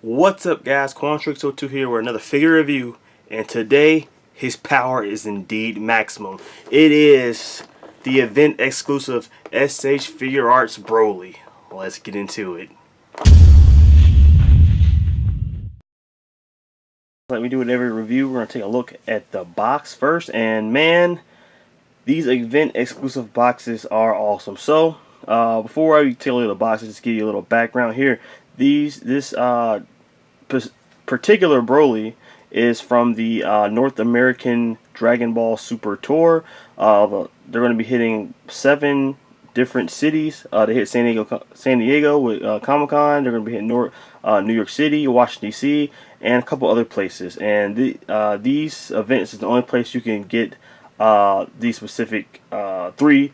What's up, guys? Quantrix02 here with another figure review, and today his power is indeed maximum. It is the event exclusive SH Figuarts Broly. Let's get into it. Like we do with every review, we're gonna take a look at the box first, and man, these event exclusive boxes are awesome. So before I tell you the boxes, just give you a little background here. This particular Broly is from the North American Dragon Ball Super Tour. They're going to be hitting 7 different cities. They hit San Diego with Comic Con. They're going to be hitting New York City, Washington D.C., and a couple other places. And these events is the only place you can get these specific 3.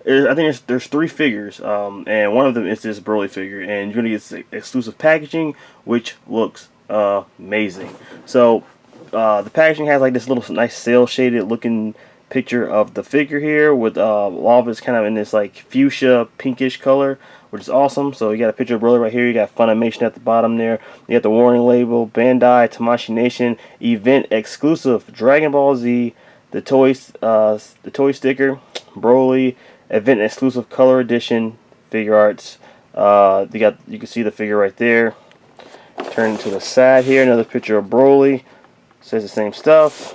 I think there's 3 figures, and one of them is this Broly figure, and you're gonna get this exclusive packaging, which looks amazing. So the packaging has like this little nice cel shaded looking picture of the figure here, with all of it's kind of in this like fuchsia pinkish color, which is awesome. So you got a picture of Broly right here. You got Funimation at the bottom there. You got the warning label, Bandai Tamashii Nation event exclusive Dragon Ball Z, the toy sticker, Broly event exclusive color edition Figuarts. You can see the figure right there. Turn to the side here, another picture of Broly. Says the same stuff.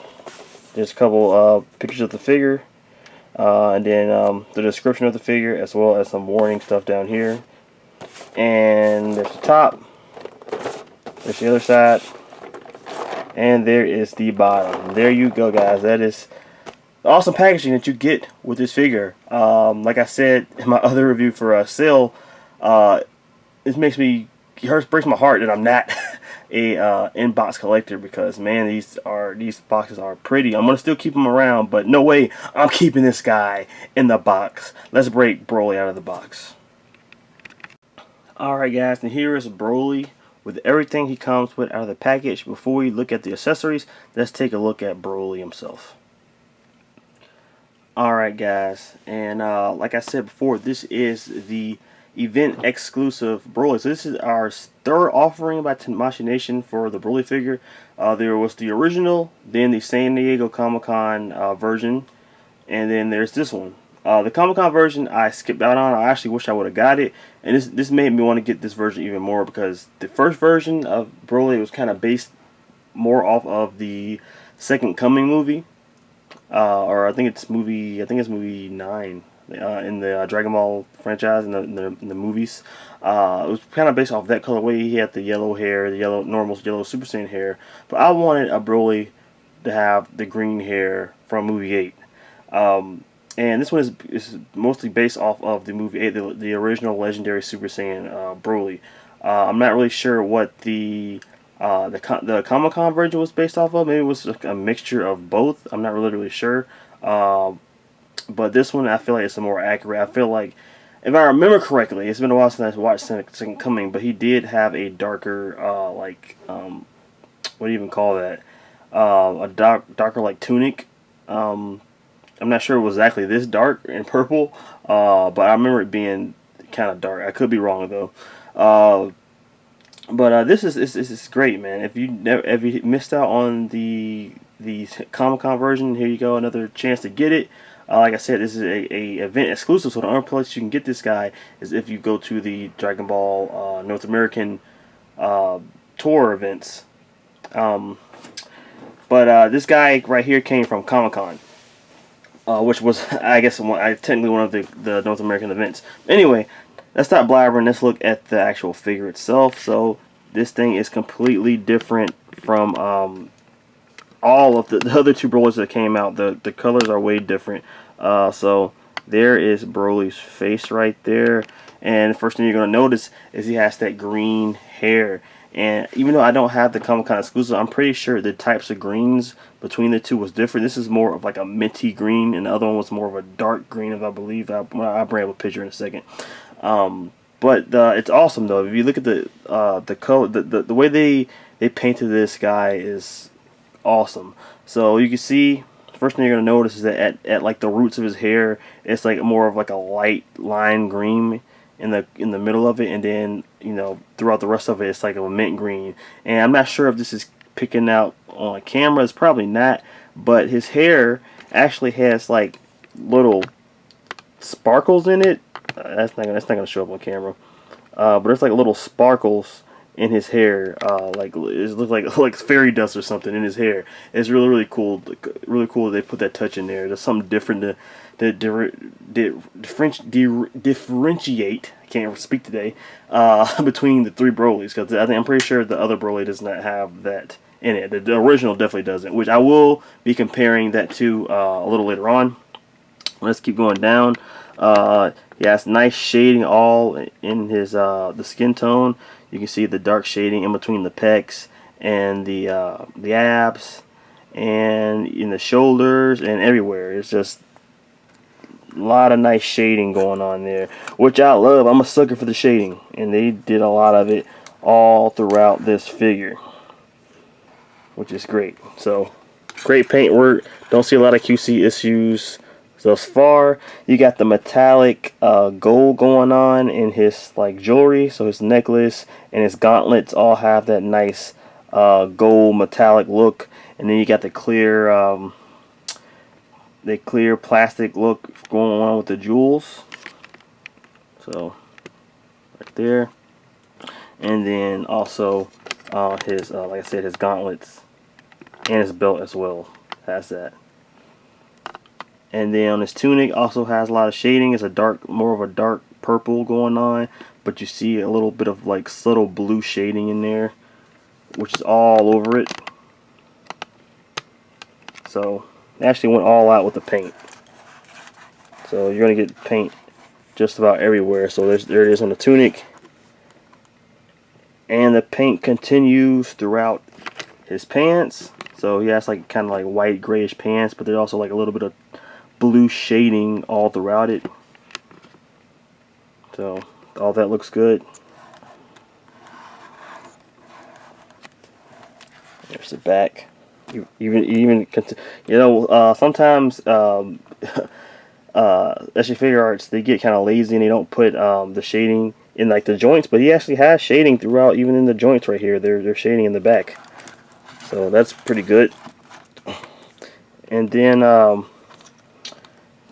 There's a couple pictures of the figure, and then the description of the figure, as well as some warning stuff down here. And there's the top. There's the other side, and there is the bottom. There you go, guys. That is awesome packaging that you get with this figure. Like I said in my other review for Cell, it breaks my heart that I'm not a in-box collector, because man, these boxes are pretty. I'm gonna still keep them around, but no way I'm keeping this guy in the box. Let's break Broly out of the box. Alright, guys, and here is Broly with everything he comes with out of the package. Before we look at the accessories, let's take a look at Broly himself. Alright, guys, and like I said before, this is the event exclusive Broly. So this is our 3rd offering by Tamashii Nation for the Broly figure. There was the original, then the San Diego Comic Con version, and then there's this one. The Comic Con version I skipped out on. I actually wish I would have got it, and this made me want to get this version even more, because the first version of Broly was kind of based more off of the Second Coming movie. Or I think it's movie 9 in the Dragon Ball franchise, in the movies. It was kind of based off that colorway. He had the yellow hair, the normal yellow Super Saiyan hair, but I wanted a Broly to have the green hair from movie 8. And this one is mostly based off of the movie 8, the original legendary Super Saiyan Broly. I'm not really sure what the Comic-Con version was based off of. Maybe it was like a mixture of both. I'm not really sure. But this one, I feel like it's more accurate. I feel like, if I remember correctly, it's been a while since I watched Second Coming, but he did have a darker, what do you even call that? A darker like tunic. I'm not sure it was exactly this dark and purple, but I remember it being kind of dark. I could be wrong though. But this is great, man. If you missed out on the Comic-Con version, here you go, another chance to get it. Like I said, this is a event exclusive, so the only place you can get this guy is if you go to the Dragon Ball North American tour events. But this guy right here came from Comic-Con, which was, I guess, technically one of the North American events. Anyway, let's stop blabbering. Let's look at the actual figure itself. So this thing is completely different from all of the other 2 Brolys that came out. The colors are way different. So there is Broly's face right there, and the first thing you're going to notice is he has that green hair. And even though I don't have the Comic-Con exclusive, I'm pretty sure the types of greens between the 2 was different. This is more of like a minty green, and the other one was more of a dark green, if I believe. I'll bring up a picture in a second. But it's awesome though. If you look at the color, the way they painted this guy is awesome. So you can see, first thing you're gonna notice is that at like the roots of his hair, it's like more of like a light lime green, in the middle of it, and then throughout the rest of it, it's like a mint green. And I'm not sure if this is picking out on camera. It's probably not, but his hair actually has like little sparkles in it. That's not gonna show up on camera. But there's like little sparkles in his hair, like it looks like fairy dust or something in his hair. It's really cool. Really cool that they put that touch in there. There's something different to differentiate. I can't speak today. Between the three Brolys, because I'm pretty sure the other Broly does not have that in it. The original definitely doesn't, which I will be comparing that to a little later on. Let's keep going down. He has nice shading all in his the skin tone. You can see the dark shading in between the pecs and the abs and in the shoulders and everywhere. It's just a lot of nice shading going on there, which I love. I'm a sucker for the shading, and they did a lot of it all throughout this figure, which is great. So great paint work. Don't see a lot of QC issues thus far. You got the metallic gold going on in his like jewelry, so his necklace and his gauntlets all have that nice gold metallic look, and then you got the clear plastic look going on with the jewels. So right there, and then also his like I said, his gauntlets and his belt as well has that. And then on his tunic also has a lot of shading. It's more of a dark purple going on, but you see a little bit of like subtle blue shading in there, which is all over it. So they actually went all out with the paint. So you're gonna get paint just about everywhere. So there it is on the tunic, and the paint continues throughout his pants. So he has like kind of like white grayish pants, but there's also like a little bit of blue shading all throughout it. So all that looks good. There's the back. Sometimes actually Figuarts, they get kind of lazy and they don't put the shading in like the joints, but he actually has shading throughout, even in the joints right here. They're shading in the back, so that's pretty good. And then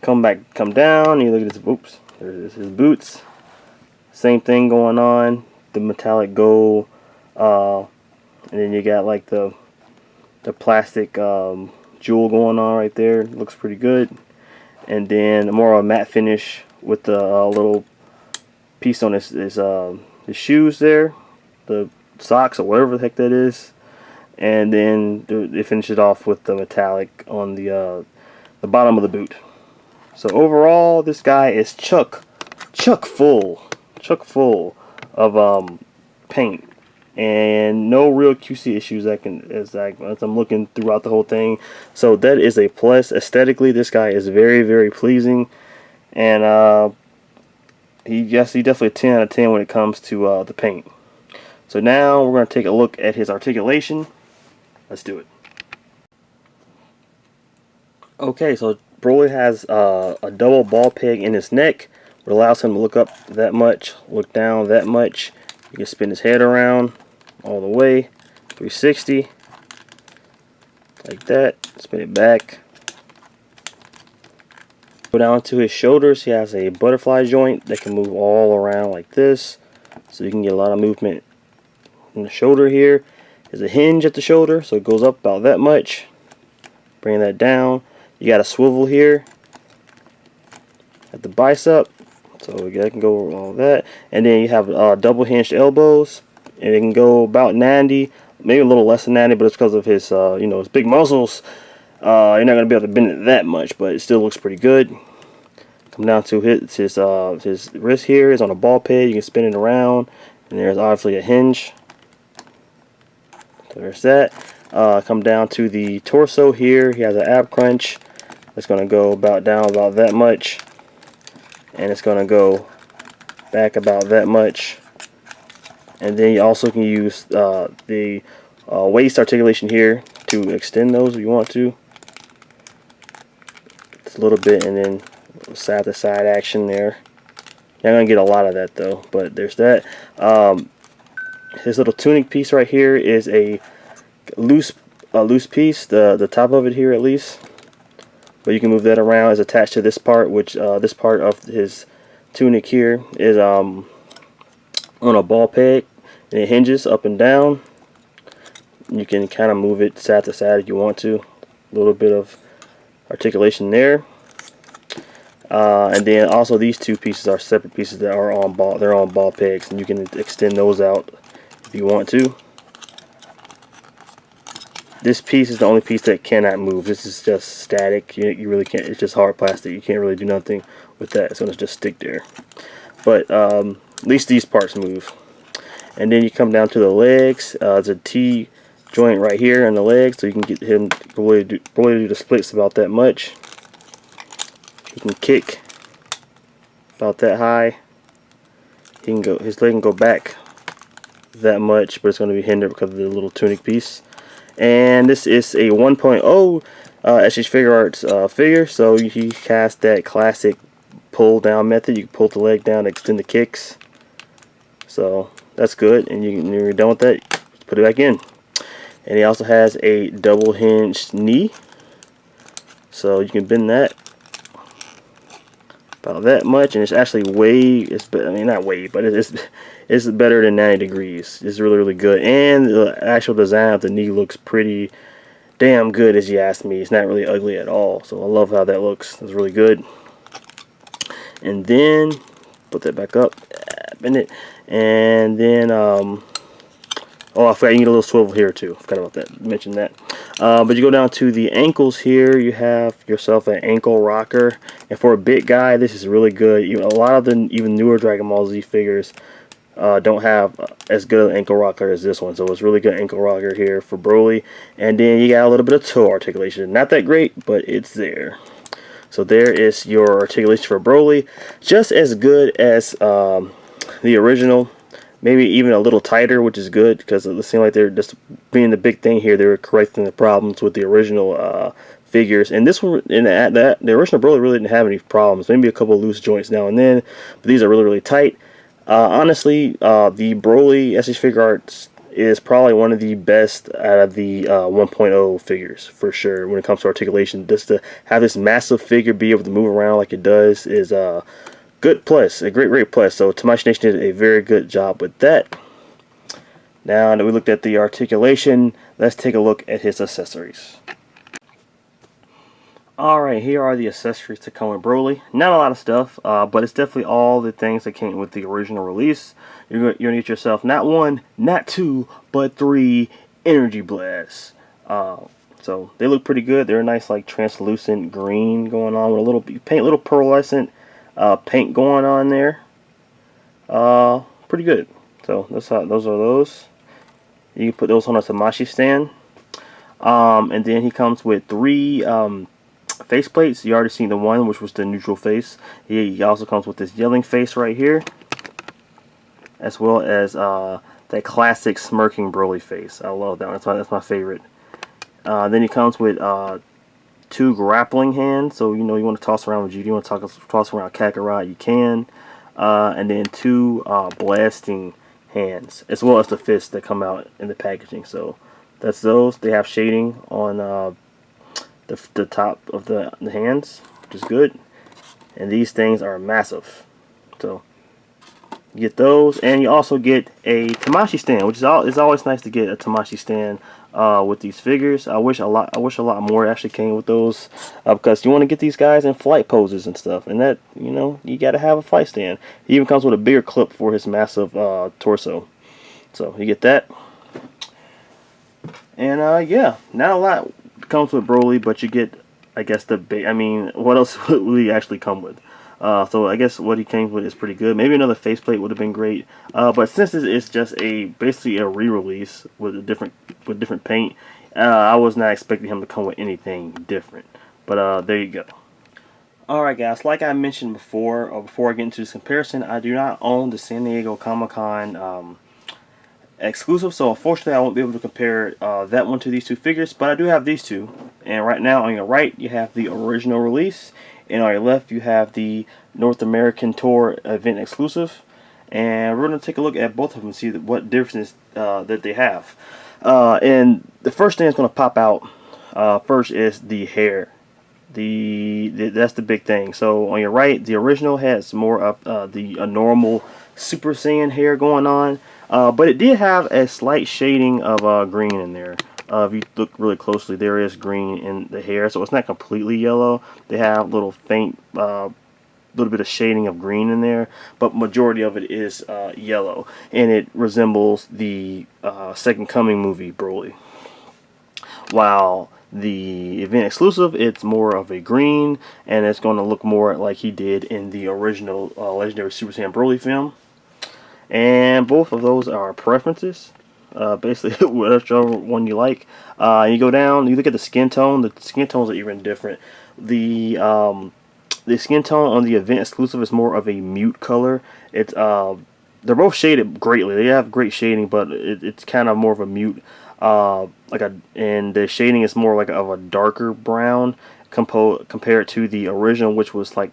come down, you look at his boots. There's his boots. Same thing going on. The metallic gold, and then you got like the plastic jewel going on right there. Looks pretty good. And then more of a matte finish with the little piece on his shoes there, the socks or whatever the heck that is. And then they finish it off with the metallic on the bottom of the boot. So overall, this guy is chock full of paint, and no real QC issues as I'm looking throughout the whole thing. So that is a plus. Aesthetically, this guy is very, very pleasing, and he definitely a 10 out of 10 when it comes to the paint. So now we're going to take a look at his articulation. Let's do it. Okay, so Broly has a double ball peg in his neck, which allows him to look up that much, look down that much. You can spin his head around all the way, 360, like that. Spin it back. Go down to his shoulders. He has a butterfly joint that can move all around like this, so you can get a lot of movement in the shoulder here. There's a hinge at the shoulder, so it goes up about that much. Bring that down. You got a swivel here at the bicep, so that can go all that. And then you have double hinged elbows, and it can go about 90, maybe a little less than 90, but it's because of his his big muscles. You're not gonna be able to bend it that much, but it still looks pretty good. Come down to his wrist here is on a ball peg. You can spin it around, and there's obviously a hinge. So there's that. Come down to the torso here. He has an ab crunch. It's going to go down about that much, and it's going to go back about that much. And then you also can use the waist articulation here to extend those if you want to. Just a little bit, and then side to side action there. You're not gonna get a lot of that though, but there's that. His little tunic piece right here is a loose loose piece. The top of it here at least, but you can move that around. Is attached to this part, which this part of his tunic here is on a ball peg, and it hinges up and down. You can kind of move it side to side if you want to. A little bit of articulation there. And then also these two pieces are separate pieces that are on ball. They're on ball pegs, and you can extend those out if you want to. This piece is the only piece that cannot move. This is just static. You really can't. It's just hard plastic. You can't really do nothing with that. It's gonna just stick there. But at least these parts move. And then you come down to the legs. There's a T joint right here in the legs, so you can get him to do the splits about that much. He can kick about that high. He can go. His leg can go back that much, but it's going to be hindered because of the little tunic piece. And this is a 1.0 SH Figuarts figure, so he cast that classic pull down method. You can pull the leg down to extend the kicks. So that's good. And when you're done with that, put it back in. And he also has a double hinged knee, so you can bend that about that much, and it's actually not way, but it's better than 90 degrees. It's really good, and the actual design of the knee looks pretty damn good, as you ask me. It's not really ugly at all, so I love how that looks. It's really good. And then put that back up, bend it, and then oh, I forgot you need a little swivel here too. I forgot about that. Mention that. But you go down to the ankles here. You have yourself an ankle rocker, and for a big guy, this is really good. A lot of the even newer Dragon Ball Z figures don't have as good an ankle rocker as this one, so it's really good ankle rocker here for Broly. And then you got a little bit of toe articulation. Not that great, but it's there. So there is your articulation for Broly, just as good as the original. Maybe even a little tighter, which is good, because it seemed like they're just being the big thing here. They were correcting the problems with the original figures, and this one, the original Broly really didn't have any problems. Maybe a couple of loose joints now and then, but these are really tight. Honestly, the Broly SH Figuarts is probably one of the best out of the 1.0 figures for sure when it comes to articulation. Just to have this massive figure be able to move around like it does is good plus, a great plus. So Tamashii Nation did a very good job with that. Now that we looked at the articulation, let's take a look at his accessories. Alright, here are the accessories to come with Broly. Not a lot of stuff, but it's definitely all the things that came with the original release. You're going to get yourself not one, not two, but 3 energy blasts. So they look pretty good. They're a nice like translucent green going on with a little pearlescent paint going on there. Pretty good. So those are those. You can put those on a Tamashii stand. And then he comes with 3 face plates. You already seen the one, which was the neutral face. He also comes with this yelling face right here, as well as that classic smirking Broly face. I love that one. That's my favorite. Then he comes with 2 grappling hands. So you want to toss around with GD, you want to toss around Kakarot, you can. And then 2 blasting hands, as well as the fists that come out in the packaging. So that's those. They have shading on the top of the hands, which is good. And these things are massive. So you get those, and you also get a Tamashii stand, which is always nice to get a Tamashii stand with these figures. I wish a lot more actually came with those, because you want to get these guys in flight poses and stuff, and that you got to have a flight stand. He even comes with a bigger clip for his massive torso, so you get that. And yeah, not a lot comes with Broly, but you get, I guess, what else would he actually come with? So I guess what he came with is pretty good. Maybe another faceplate would have been great. But since it's just basically a re-release with different paint, I was not expecting him to come with anything different. But there you go. Alright guys, like I mentioned before I get into this comparison, I do not own the San Diego Comic-Con exclusive, so unfortunately I won't be able to compare that one to these 2 figures, but I do have these 2. And right now on your right you have the original release, and on your left you have the North American Tour event exclusive. And we're going to take a look at both of them and see what differences that they have. And the first thing that's going to pop out first is the hair. That's the big thing. So on your right, the original has more of the normal Super Saiyan hair going on, but it did have a slight shading of green in there. If you look really closely, there is green in the hair, so it's not completely yellow. They have little faint, little bit of shading of green in there, but majority of it is yellow, and it resembles the Second Coming movie Broly. While the event exclusive, it's more of a green, and it's going to look more like he did in the original Legendary Super Saiyan Broly film. And both of those are preferences. Basically, whichever one you like. You go down, you look at the skin tone. The skin tones are even different. The skin tone on the event exclusive is more of a mute color. It's they're both shaded greatly. They have great shading, but it's kind of more of a mute. And the shading is more like of a darker brown compared to the original, which was like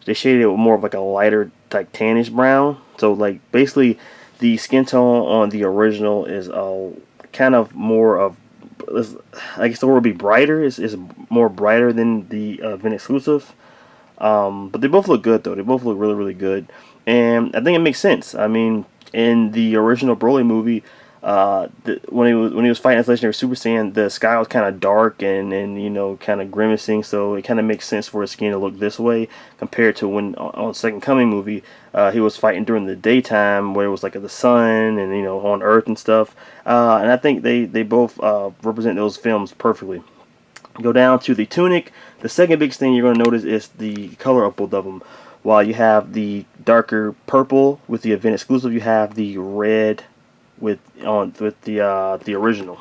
they shaded it with more of like a lighter, like tannish brown. So like basically, the skin tone on the original is kind of more of, I guess the word would be brighter. Is more brighter than the event exclusive. But they both look good though. They both look really, really good, and I think it makes sense. I mean, in the original Broly movie, when he was fighting as Legendary Super Saiyan, the sky was kind of dark and you know, kind of grimacing. So it kind of makes sense for his skin to look this way compared to when on Second Coming movie, he was fighting during the daytime where it was like the sun and, you know, on Earth and stuff. And I think they both represent those films perfectly. Go down to the tunic. The second biggest thing you're going to notice is the color of both of them. While you have the darker purple with the event exclusive, you have the red with the original.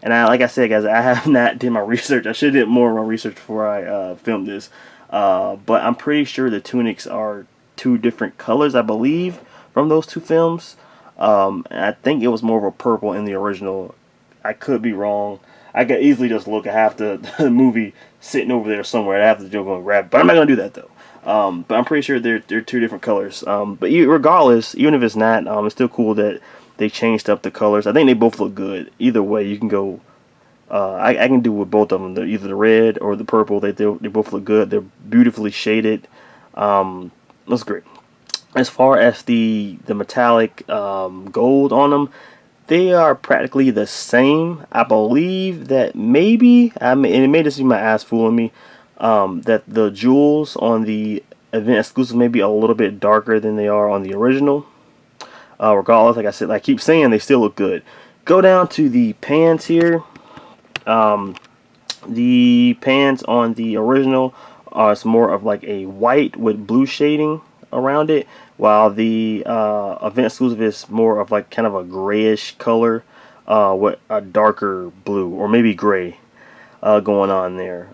And like I said, guys, I have not did my research. I should have did more of my research before I filmed this. But I'm pretty sure the tunics are two different colors, I believe, from those two films. And I think it was more of a purple in the original. I could be wrong. I could easily just look. I have the movie sitting over there somewhere. I have to go and grab it. But I'm not going to do that, though. But I'm pretty sure they're two different colors. But regardless, even if it's not, it's still cool that they changed up the colors. I think they both look good. Either way, you can go. I can do with both of them. Either the red or the purple. They both look good. They're beautifully shaded. That's great. As far as the metallic gold on them, they are practically the same. I believe that maybe, and it may just be my eyes fooling me, that the jewels on the event exclusive may be a little bit darker than they are on the original. Regardless, like I said, I keep saying, they still look good. Go down to the pants here. The pants on the original are more of like a white with blue shading around it, while the event exclusive is more of like kind of a grayish color with a darker blue or maybe gray going on there.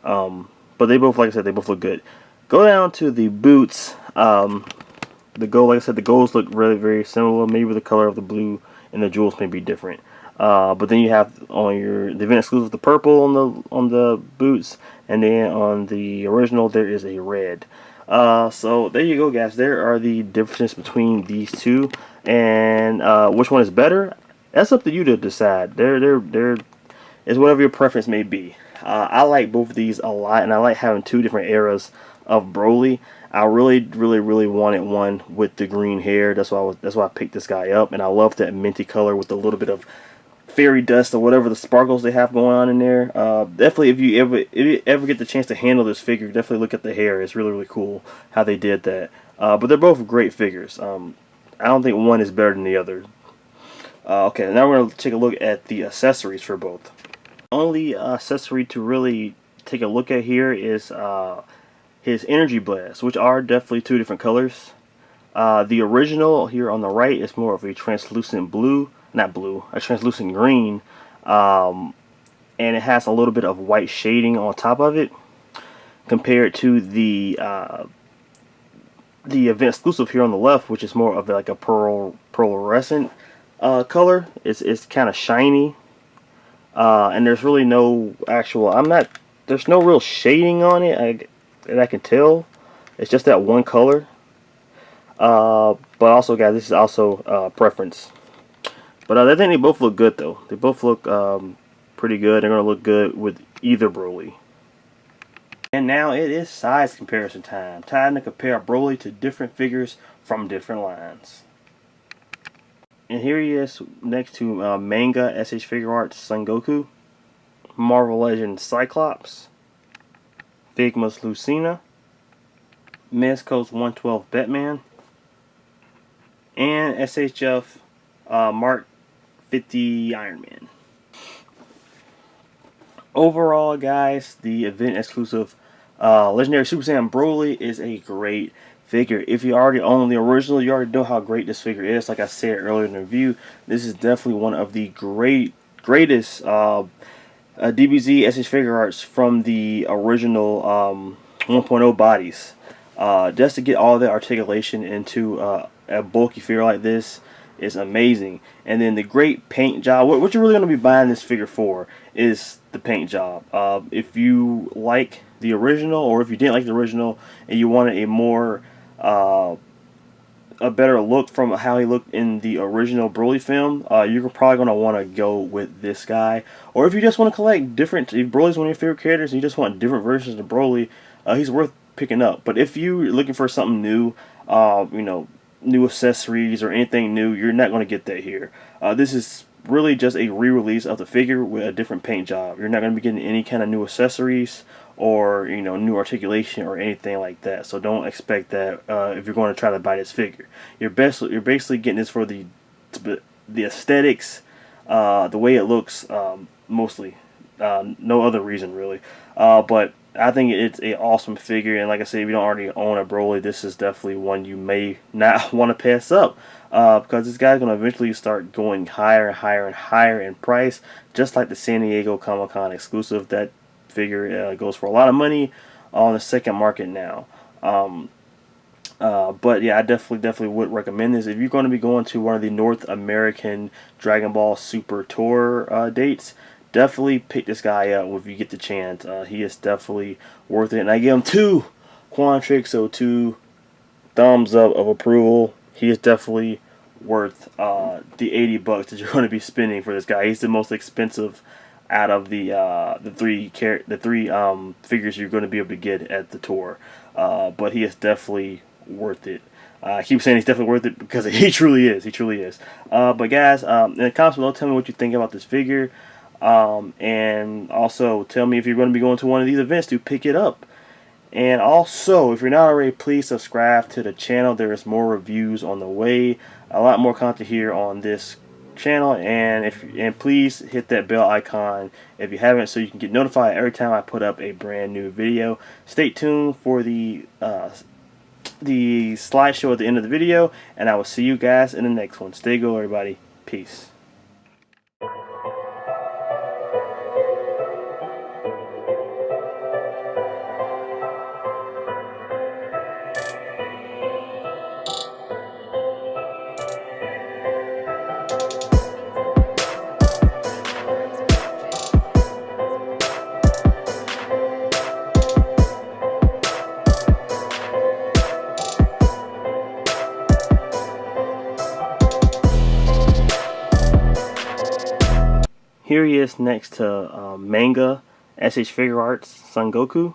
But they both, like I said, they both look good. Go down to the boots. The gold, like I said, the golds look really very similar. Maybe the color of the blue and the jewels may be different. But then you have on the event exclusive the purple on the boots, and then on the original there is a red. So there you go, guys. There are the differences between these two, and which one is better? That's up to you to decide. There is whatever your preference may be. I like both of these a lot, and I like having two different eras of Broly. I really wanted one with the green hair. That's why I picked this guy up, and I love that minty color with a little bit of fairy dust or whatever the sparkles they have going on in there. Definitely, if you ever get the chance to handle this figure, definitely look at the hair. It's really cool how they did that. But they're both great figures. I don't think one is better than the other. Okay, now we're going to take a look at the accessories for both. The only accessory to really take a look at here is his energy blasts, which are definitely two different colors. The original here on the right is more of a translucent blue, a translucent green, and it has a little bit of white shading on top of it, compared to the event exclusive here on the left, which is more of like a pearlescent color. It's kind of shiny, and there's really no actual. There's no real shading on it. that I can tell. It's just that one color. But also, guys, this is also preference. But I think they both look good, though. They both look pretty good. They're going to look good with either Broly. And now it is size comparison time. Time to compare Broly to different figures from different lines. And here he is next to Manga SH Figuarts Son Goku, Marvel Legends Cyclops, Figma's Lucina, Mezco's 112 Batman, and SHF Mark 50 Iron Man. Overall, guys, the event exclusive Legendary Super Saiyan Broly is a great figure. If you already own the original, you already know how great this figure is. Like I said earlier in the review, this is definitely one of the greatest DBZ SH Figuarts from the original 1.0 bodies. Just to get all that articulation into a bulky figure like this is amazing. And then the great paint job. What you're really going to be buying this figure for is the paint job. If you like the original, or if you didn't like the original and you wanted a more a better look from how he looked in the original Broly film, you're probably going to want to go with this guy. Or if you just want to collect different, if Broly's one of your favorite characters and you just want different versions of Broly, he's worth picking up. But if you're looking for something new, you know, new accessories or anything new, you're not going to get that here. This is really just a re-release of the figure with a different paint job. You're not going to be getting any kind of new accessories or, you know, new articulation or anything like that. So don't expect that if you're going to try to buy this figure. You're basically getting this for the aesthetics, the way it looks, mostly. No other reason really. But I think it's an awesome figure, and like I said, if you don't already own a Broly, this is definitely one you may not want to pass up, because this guy's going to eventually start going higher and higher and higher in price, just like the San Diego Comic-Con exclusive. That figure goes for a lot of money on the second market now. But yeah, I definitely would recommend this. If you're going to be going to one of the North American Dragon Ball Super Tour dates, definitely pick this guy up if you get the chance. He is definitely worth it. And I give him 2 Quantrix, so 2 thumbs up of approval. He is definitely worth the $80 that you're going to be spending for this guy. He's the most expensive out of the three figures you're going to be able to get at the tour. But he is definitely worth it. I keep saying he's definitely worth it because he truly is. He truly is. But guys, in the comments below, tell me what you think about this figure. And also tell me if you're going to be going to one of these events to pick it up. And also, if you're not already, please subscribe to the channel. There is more reviews on the way, a lot more content here on this channel, and please hit that bell icon if you haven't, so you can get notified every time I put up a brand new video. Stay tuned for the slideshow at the end of the video, and I will see you guys in the next one. Stay good, everybody. Peace. Here he is next to Manga SH Figuarts Son Goku.